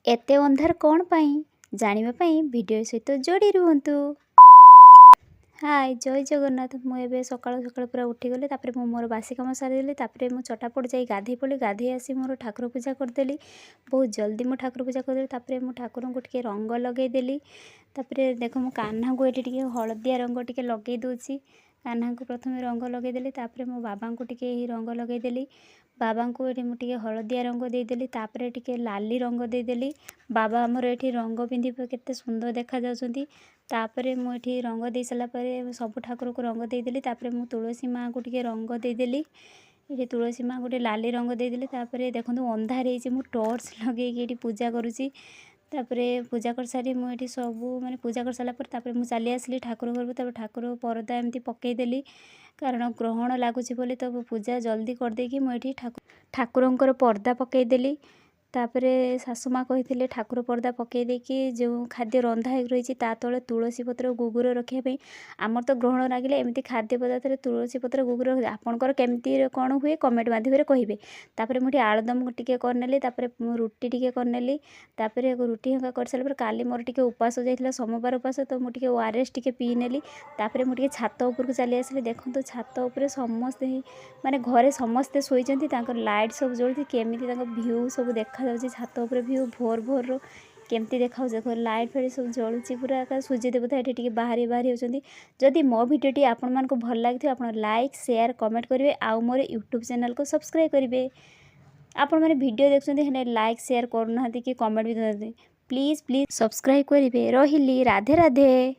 एते अंधार कौन पाई जानिबा पाई वीडियो सहित जोड़ी रुहंतु। हाय जय जगन्नाथ। मुझे सकाल सकाल पूरा उठीगली मु मोर बासी कम सारीदेली मु चटापट जा गाधे पड़ी गाधे आसी मोर ठाकुर पूजा करदेली। बहुत जल्दी मु ठाकुर पूजा करदेली। मु ठाकुर को टिके रंग लगेदेली। देख मु कान्हा को ये हलदिया रंग टिके लगे दूची। कान्हा को प्रथम रंग लगेदेली। मो बाबा को टिके रंग लगेदेली। बाबा को ये मुझे हलदिया रंग देदेली। टिके लाली रंग देदेली। बाबा आमर ये रंग पिंधि केते सुंदर देखा जाउछंती। तापरे मुझे रंग दे सारा पर सब ठाकुर को रंग देदेली। मु तुलसी माँ को टिके रंग देदेली। ये तुलसी माँ गोटे लाली रंग देदेली। देखो अंधार हो टॉर्च लगे पूजा करुँची। पूजा कर सारी मुझे सब माने पूजा कर सारा पर मु चली आसली ठाकुर घर को। ठाकुर परदा एमती पकईदेली कारण ग्रहण लगुच बोली तो पूजा जल्दी करदेकी मुझे ठाकुर पर्दा पकईदेली। सासू माँ कही ठाकुर पर्दा पकई देकी जो खाद्य रंधा हो रही तले तुलसी पत्र गुगुर रखापी। आमर तो ग्रहण लगे एमती खाद्य पदार्थ तुलसी पत्र गुगुर आपणकर केमती कौन हुए कमेंट माध्यम कहे। मुझे आलुदम टिके करनेली। रुटी टिके करनेली। रुटी हंका कर सारा काली मोर टिके उपास जाइए सोमवार उपास तो मुझे ओआरएस टिके पी नेली। मुझे छात उपर को चली आसली। देखो छात उपर समस्ते माने घरे समस्ते शोइचंती लाइट सब जलती केमी भ्यू सब देखा जाउची। छात उपर भ्यू भोर भोर केमती देखा देखो लाइट फाइट सब जलुची पूरा सूर्य देवता ये बाहरी बाहरी होती। जदि मो भिडियोटी आपण मानक भल लगी आप लाइक शेयर कमेंट करेंगे आउ मोर यूट्यूब चैनल को सब्सक्राइब करेंगे। आपण मैंने वीडियो देखते लाइक शेयर करना कि कमेंट भी करते प्लीज प्लीज सब्सक्राइब करेंगे। रही राधे राधे।